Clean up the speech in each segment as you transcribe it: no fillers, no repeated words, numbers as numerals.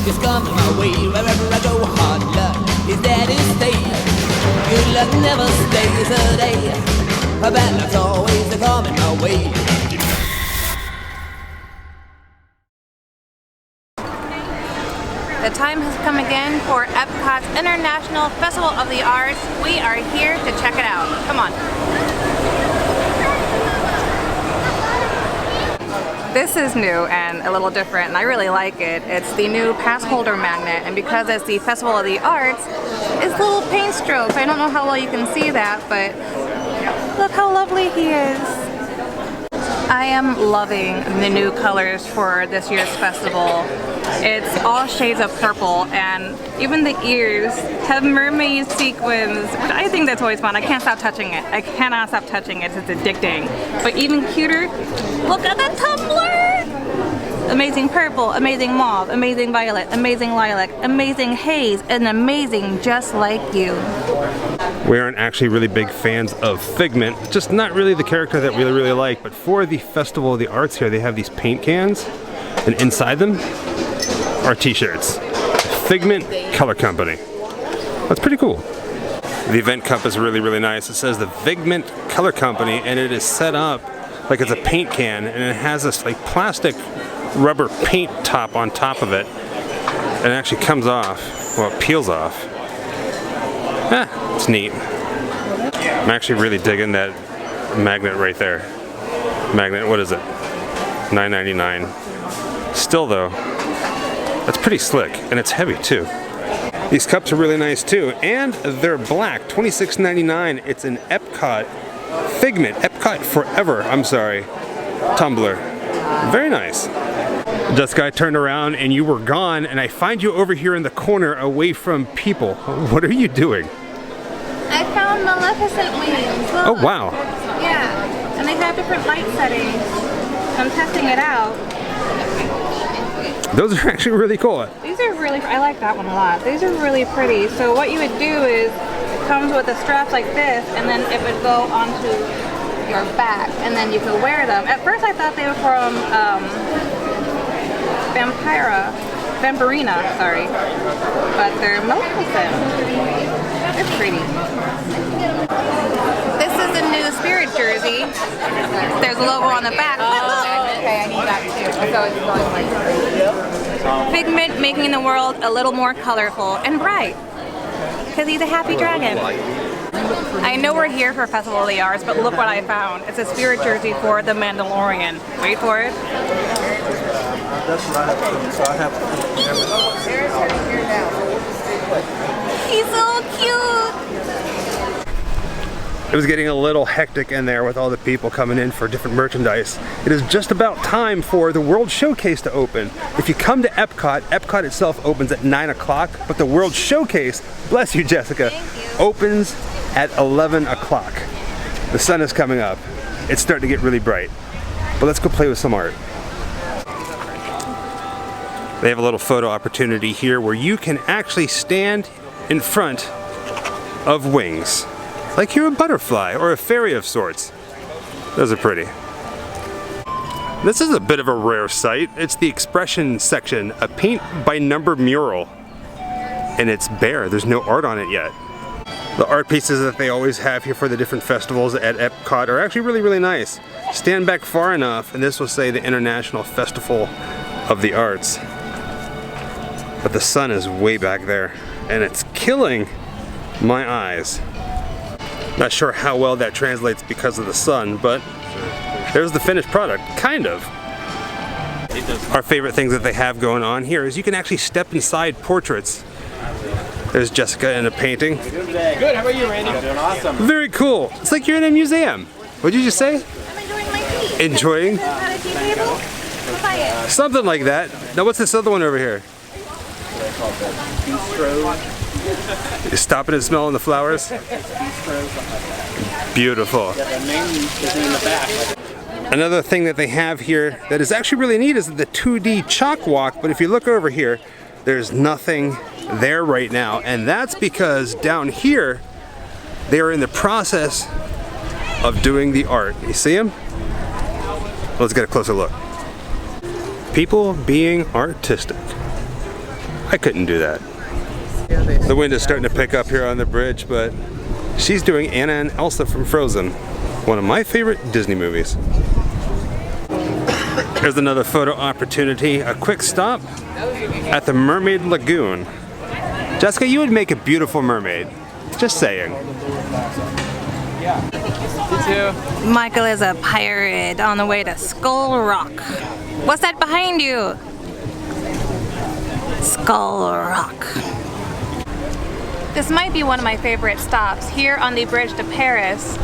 is coming my way. Wherever I go, hard luck is there to stay. Good luck never stays a day. Bad luck's always coming my way. The time has come again for Epcot's International Festival of the Arts. We are here to check it out. Come on. This is new and a little different, and I really like it. It's the new pass holder magnet, and because it's the Festival of the Arts, it's little paint strokes. I don't know how well you can see that, but look how lovely he is. I am loving the new colors for this year's festival. It's all shades of purple, and even the ears have mermaid sequins, which I think that's always fun. I can't stop touching it. I cannot stop touching it. It's addicting. But even cuter, look at the tumbler! Amazing purple, amazing mauve, amazing violet, amazing lilac, amazing haze, and amazing just like you. We aren't actually really big fans of Figment, just not really the character that we really like, but for the Festival of the Arts here, they have these paint cans, and inside them are t-shirts. Figment Color Company. That's pretty cool. The event cup is really, really nice. It says the Figment Color Company, and it is set up like it's a paint can, and it has this like plastic rubber paint top on top of it, and it actually comes off, well, it peels off. It's neat. I'm actually really digging that magnet right there. Magnet, what is it? $9.99. Still though, that's pretty slick, and it's heavy too. These cups are really nice too, and they're black, $26.99. It's an Epcot Figment, Epcot Forever, I'm sorry, tumbler. Very nice. Jessica, I turned around and you were gone, and I find you over here in the corner away from people. What are you doing? I found Maleficent wings. Look. Oh wow. Yeah, and they have different light settings. I'm testing it out. Those are actually really cool. These are really, I like that one a lot. These are really pretty. So what you would do is, it comes with a strap like this, and then it would go onto your back, and then you could wear them. At first I thought they were from Vampirina, sorry. But they're Maleficent. They're pretty. This is the new Spirit jersey. There's a logo on the back. Okay, I need that too. So it's going like Figment making the world a little more colorful and bright. Because he's a happy dragon. I know we're here for Festival of the Arts, but look what I found. It's a Spirit jersey for the Mandalorian. Wait for it. That's what I have to do, so I have to. He's so cute! It was getting a little hectic in there with all the people coming in for different merchandise. It is just about time for the World Showcase to open. If you come to Epcot, Epcot itself opens at 9 o'clock, but the World Showcase, bless you Jessica, opens at 11 o'clock. The sun is coming up. It's starting to get really bright. But let's go play with some art. They have a little photo opportunity here where you can actually stand in front of wings. Like you're a butterfly or a fairy of sorts. Those are pretty. This is a bit of a rare sight. It's the expression section, a paint by number mural. And it's bare, there's no art on it yet. The art pieces that they always have here for the different festivals at Epcot are actually really, really nice. Stand back far enough and this will say the International Festival of the Arts. But the sun is way back there and it's killing my eyes. Not sure how well that translates because of the sun, but there's the finished product, kind of. Our favorite things that they have going on here is you can actually step inside portraits. There's Jessica in a painting. Good, how about you, Randy? I'm doing awesome. Very cool. It's like you're in a museum. What did you just say? I'm enjoying my tea. Enjoying? At a tea table? We'll buy it. Something like that. Now what's this other one over here? You're stopping and smelling the flowers? Beautiful. Another thing that they have here that is actually really neat is the 2D chalk walk, but if you look over here, there's nothing there right now, and that's because down here they are in the process of doing the art. You see them? Let's get a closer look. People being artistic. I couldn't do that. The wind is starting to pick up here on the bridge, but she's doing Anna and Elsa from Frozen, one of my favorite Disney movies. Here's another photo opportunity, a quick stop at the Mermaid Lagoon. Jessica, you would make a beautiful mermaid. Just saying. Michael is a pirate on the way to Skull Rock. What's that behind you? Skull Rock. This might be one of my favorite stops here on the bridge to Paris.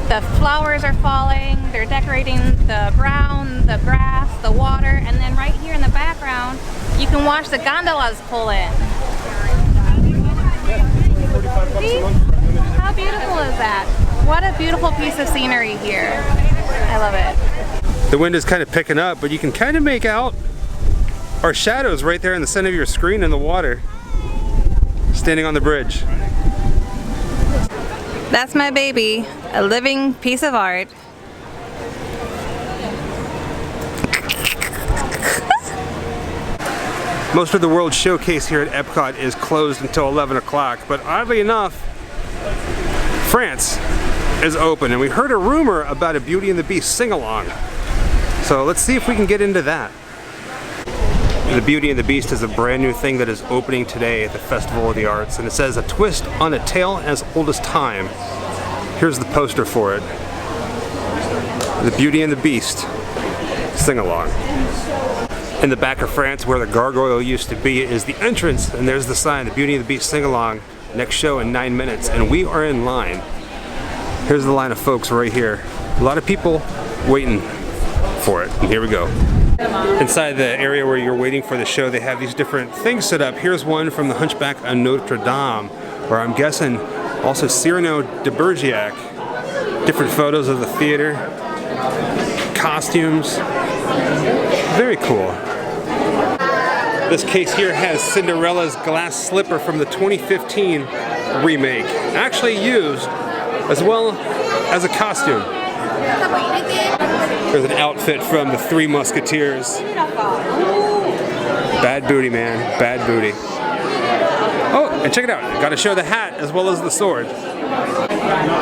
The flowers are falling, they're decorating the ground, the grass, the water, and then right here in the background, you can watch the gondolas pull in. See? How beautiful is that? What a beautiful piece of scenery here. I love it. The wind is kind of picking up, but you can kind of make out our shadows right there in the center of your screen in the water, standing on the bridge. That's my baby, a living piece of art. Most of the World Showcase here at Epcot is closed until 11 o'clock, but oddly enough, France is open, and we heard a rumor about a Beauty and the Beast sing-along. So let's see if we can get into that. The Beauty and the Beast is a brand new thing that is opening today at the Festival of the Arts, and it says, "A twist on a tale as old as time." Here's the poster for it. The Beauty and the Beast sing-along. In the back of France, where the gargoyle used to be, is the entrance, and there's the sign, The Beauty and the Beast sing-along, next show in 9 minutes, and we are in line. Here's the line of folks right here. A lot of people waiting for it, and here we go. Inside the area where you're waiting for the show, they have these different things set up. Here's one from the Hunchback of Notre Dame, or I'm guessing also Cyrano de Bergerac. Different photos of the theater, costumes, very cool. This case here has Cinderella's glass slipper from the 2015 remake, actually used as well as a costume. There's an outfit from the Three Musketeers. Bad booty, man, bad booty. Oh, and check it out, gotta show the hat as well as the sword.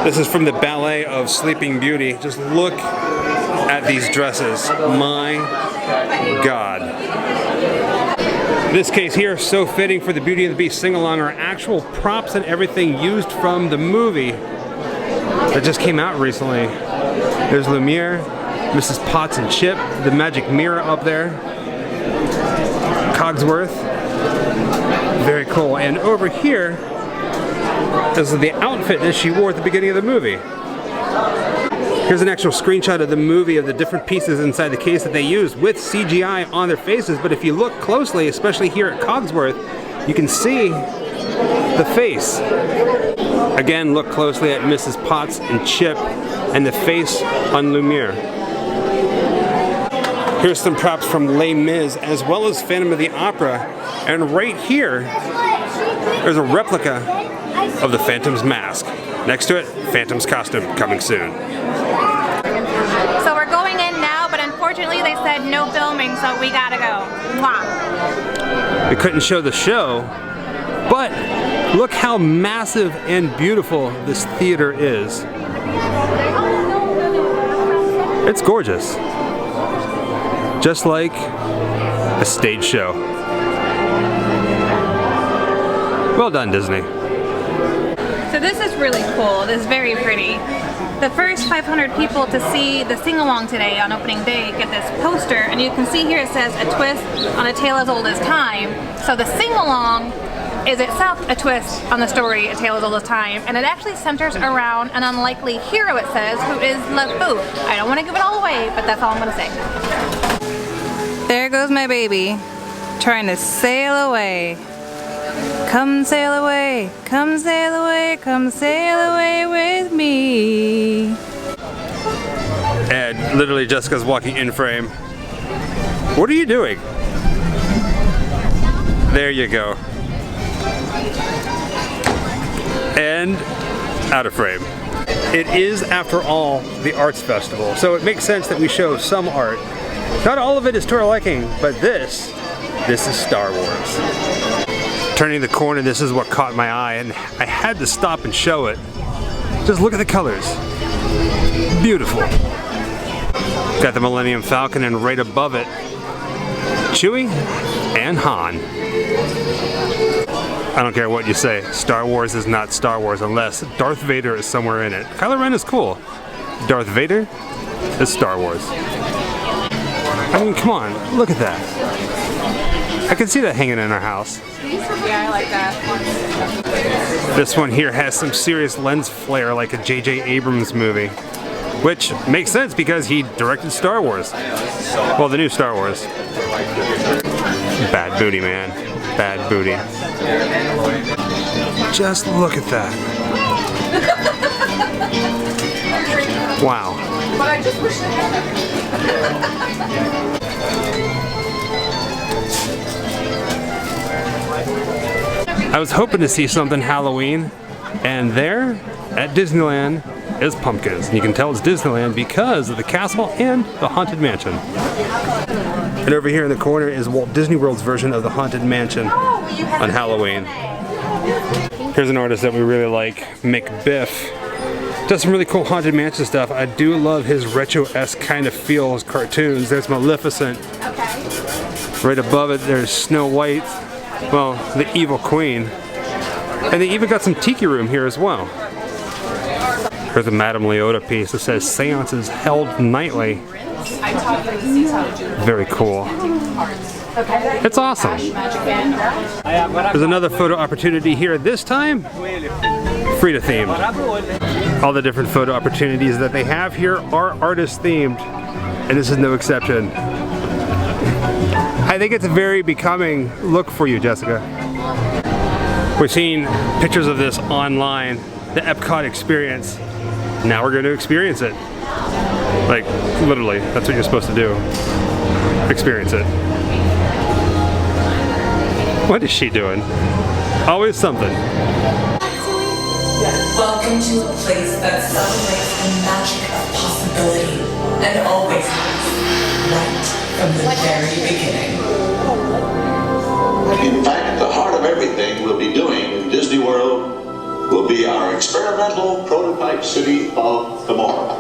This is from the ballet of Sleeping Beauty. Just look at these dresses, my God. This case here, so fitting for the Beauty and the Beast sing-along, are actual props and everything used from the movie that just came out recently. There's Lumiere, Mrs. Potts and Chip, the magic mirror up there, Cogsworth, very cool. And over here is the outfit that she wore at the beginning of the movie. Here's an actual screenshot of the movie of the different pieces inside the case that they used with CGI on their faces, but if you look closely, especially here at Cogsworth, you can see the face. Again, look closely at Mrs. Potts and Chip and the face on Lumiere. Here's some props from Les Mis as well as Phantom of the Opera, and right here there's a replica of the Phantom's mask. Next to it, Phantom's costume coming soon. So we're going in now, but unfortunately they said no filming, so we gotta go. Mwah. We couldn't show the show, but look how massive and beautiful this theater is. It's gorgeous. Just like a stage show. Well done, Disney. So this is really cool. This is very pretty. The first 500 people to see the sing-along today on opening day get this poster, and you can see here it says "A twist on a tale as old as time." So the sing-along is itself a twist on the story A Tale as Old as Time, and it actually centers around an unlikely hero, it says, who is LeFou. I don't want to give it all away, but that's all I'm going to say. There goes my baby, trying to sail away. Come sail away, come sail away, come sail away with me. And literally Jessica's walking in frame. What are you doing? There you go. And out of frame. It is, after all, the Arts Festival, so it makes sense that we show some art. Not all of it is to our liking, but this is Star Wars. Turning the corner, this is what caught my eye, and I had to stop and show it. Just look at the colors. Beautiful. Got the Millennium Falcon, and right above it, Chewie and Han. I don't care what you say, Star Wars is not Star Wars unless Darth Vader is somewhere in it. Kylo Ren is cool. Darth Vader is Star Wars. I mean, come on, look at that. I can see that hanging in our house. Yeah, I like that. This one here has some serious lens flare like a J.J. Abrams movie. Which makes sense because he directed Star Wars. Well, the new Star Wars. Bad booty, man. Bad booty. Just look at that. Wow. But I just wish they had. I was hoping to see something Halloween, and there at Disneyland is pumpkins. And you can tell it's Disneyland because of the castle and the Haunted Mansion. And over here in the corner is Walt Disney World's version of the Haunted Mansion on Halloween. Here's an artist that we really like, McBiff. Does some really cool Haunted Mansion stuff. I do love his retro-esque kind of feel, his cartoons. There's Maleficent. Right above it there's Snow White, well, the Evil Queen. And they even got some tiki room here as well. Here's a Madame Leota piece that says seances held nightly. Very cool. It's awesome. There's another photo opportunity here, this time Frida themed. All the different photo opportunities that they have here are artist themed, and this is no exception. I think it's a very becoming look for you, Jessica. We've seen pictures of this online, the Epcot Experience. Now we're going to experience it. Like, literally, that's what you're supposed to do. Experience it. What is she doing? Always something. Welcome to a place that celebrates the magic of possibility and always has, right from the very beginning. In fact, the heart of everything we'll be doing in Disney World will be our experimental prototype city of tomorrow.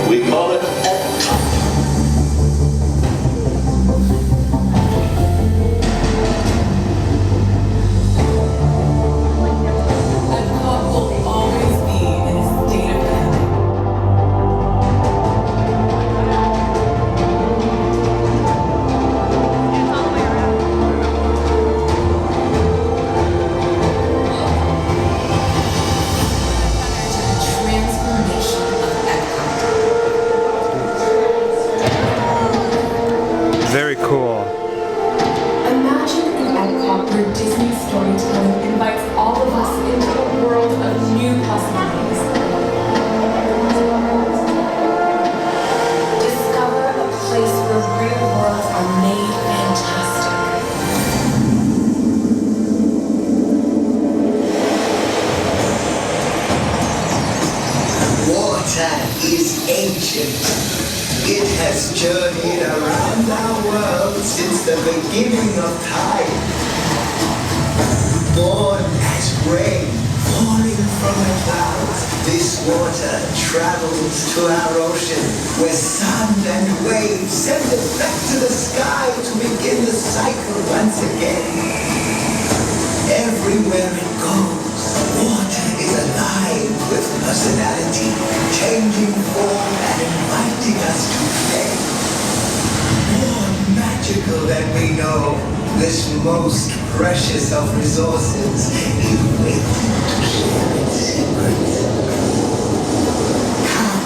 We call it Epcot. Epcot will always be in a state of panic. Transformation of Epcot. Very cool. Imagine an Epcot where Disney storytelling invites all of us into a world of new possibilities. Discover a place where real worlds are made fantastic. Water is ancient. It has journeyed around our world since the beginning of time. Born as rain, falling from the clouds, this water travels to our ocean, where sun and waves send it back to the sky to begin the cycle once again. Everywhere it goes, water is alive with personality, changing form and inviting us to play. More magical than we know, this most precious of resources is waiting to share its secrets. Come,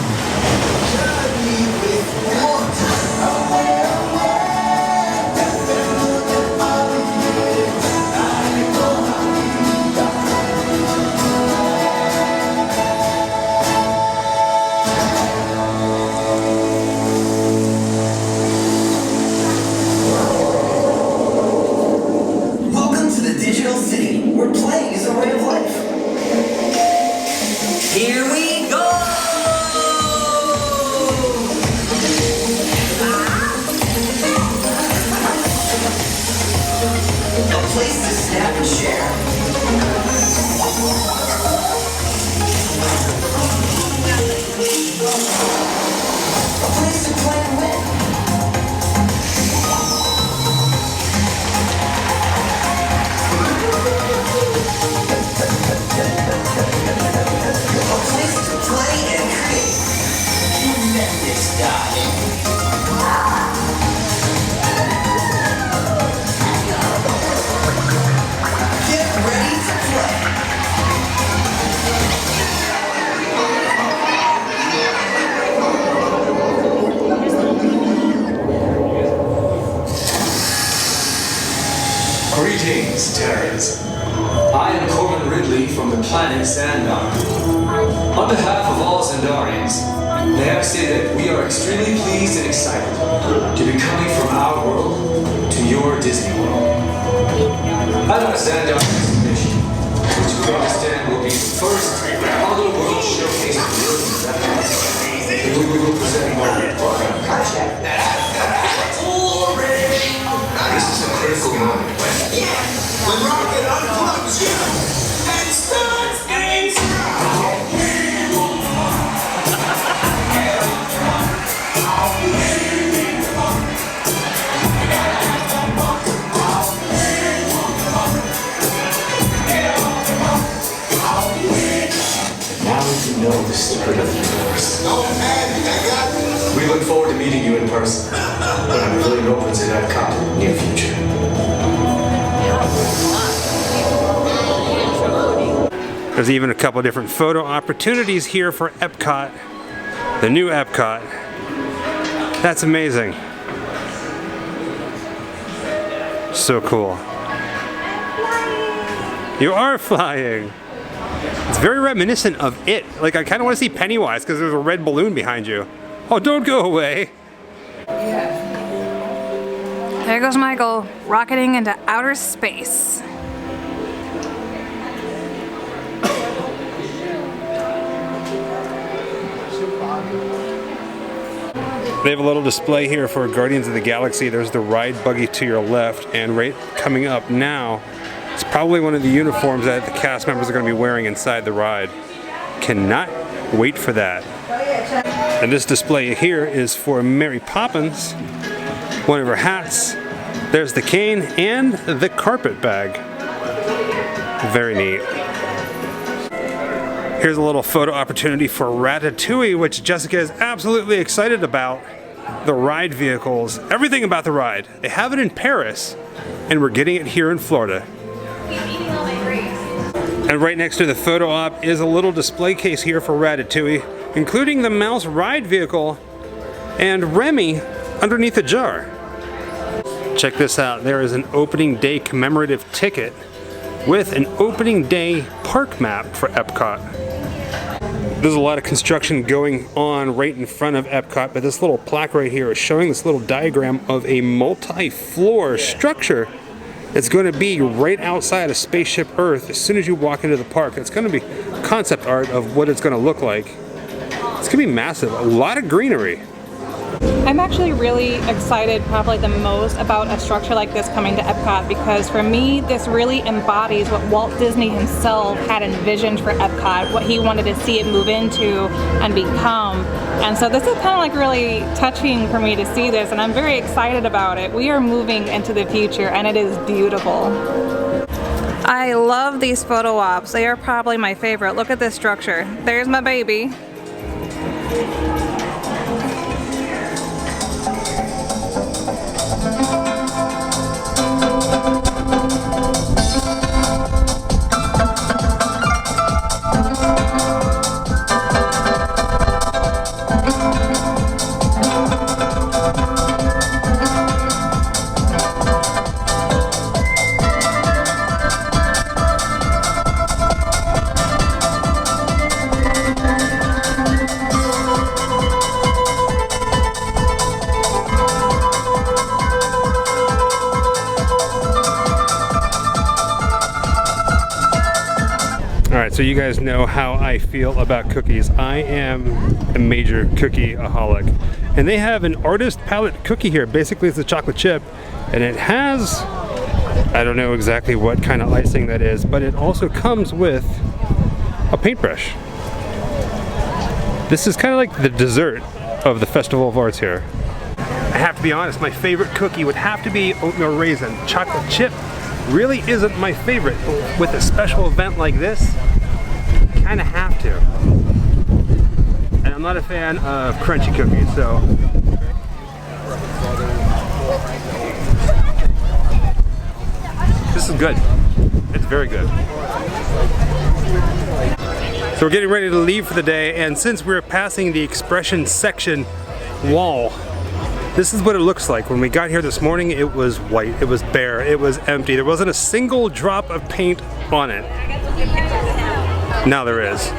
journey with water. Welcome to the digital city, where playing is a way of life. Here we go! On behalf of all Zendarians, may I say that we are extremely pleased and excited to be coming from our world to your Disney World. At our Zendarian exhibition, which we understand will be the first other world showcase of we will present more program content. This is a critical moment when Rocket unplugs you and starts getting now you know the secret of the universe. We look forward to meeting you in person when our pavilion opens in Epcot in the near future. There's even a couple different photo opportunities here for Epcot, the new Epcot. That's amazing. So cool. You are flying. It's very reminiscent of It. Like, I kind of want to see Pennywise because there's a red balloon behind you. Oh, don't go away. There goes Michael, rocketing into outer space. They have a little display here for Guardians of the Galaxy. There's the ride buggy to your left, and right coming up now, it's probably one of the uniforms that the cast members are going to be wearing inside the ride. Cannot wait for that. And this display here is for Mary Poppins. One of her hats. There's the cane and the carpet bag. Very neat. Here's a little photo opportunity for Ratatouille, which Jessica is absolutely excited about. The ride vehicles, everything about the ride. They have it in Paris, and we're getting it here in Florida. And right next to the photo op is a little display case here for Ratatouille, including the mouse ride vehicle and Remy underneath a jar. Check this out. There is an opening day commemorative ticket with an opening day park map for Epcot. There's a lot of construction going on right in front of Epcot, but this little plaque right here is showing this little diagram of a multi-floor structure that's going to be right outside of Spaceship Earth as soon as you walk into the park. It's going to be concept art of what it's going to look like. It's going to be massive. A lot of greenery. I'm actually really excited, probably the most, about a structure like this coming to Epcot, because for me this really embodies what Walt Disney himself had envisioned for Epcot, what he wanted to see it move into and become. And so this is kind of like really touching for me to see this, and I'm very excited about it. We are moving into the future and it is beautiful. I love these photo ops. They are probably my favorite. Look at this structure. There's my baby. Alright, so you guys know how I feel about cookies. I am a major cookie-aholic. And they have an artist palette cookie here. Basically it's a chocolate chip, and it has, I don't know exactly what kind of icing that is, but it also comes with a paintbrush. This is kind of like the dessert of the Festival of Arts here. I have to be honest, my favorite cookie would have to be oatmeal raisin. Chocolate chip really isn't my favorite, but with a special event like this, you kind of have to. And I'm not a fan of crunchy cookies, so. This is good. It's very good. So we're getting ready to leave for the day, and since we're passing the expression section wall, this is what it looks like. When we got here this morning, it was white, it was bare, it was empty. There wasn't a single drop of paint on it. Now there is.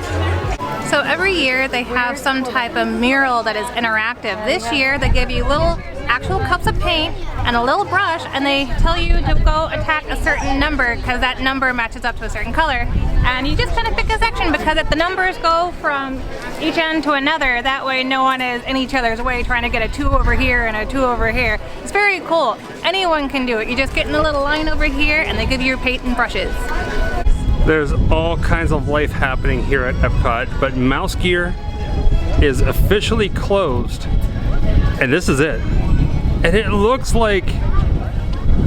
So every year they have some type of mural that is interactive. This year they give you little actual cups of paint and a little brush, and they tell you to go attack a certain number because that number matches up to a certain color. And you just kind of pick a section because if the numbers go from each end to another, that way no one is in each other's way trying to get a 2 over here and a 2 over here. It's very cool. Anyone can do it. You just get in a little line over here and they give you your paint and brushes. There's all kinds of life happening here at Epcot, but Mouse Gear is officially closed, and this is it. And it looks like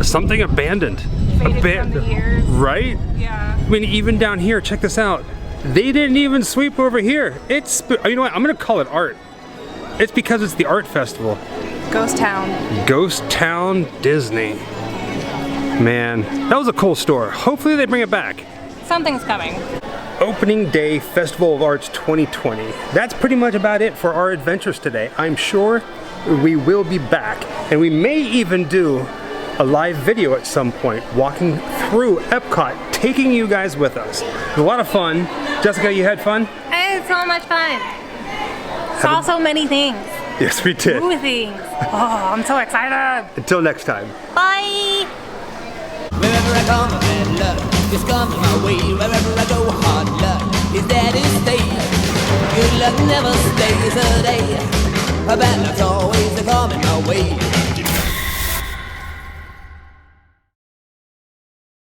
something abandoned. Faded from the years. Right? Yeah. I mean, even down here, check this out. They didn't even sweep over here. It's, you know what, I'm gonna call it art. It's because it's the art festival. Ghost Town. Ghost Town Disney. Man, that was a cool store. Hopefully they bring it back. Something's coming. Opening Day Festival of Arts 2020. That's pretty much about it for our adventures today. I'm sure we will be back, and we may even do a live video at some point walking through Epcot, taking you guys with us. It was a lot of fun. Jessica, you had fun? I had so much fun. Saw so many things. Yes, we did. New things. Oh, I'm so excited. Until next time. Bye. Wherever I come, bad luck is coming my way. Wherever I go, hard luck is there to stay. Good luck never stays a day. A bad luck's always coming my way.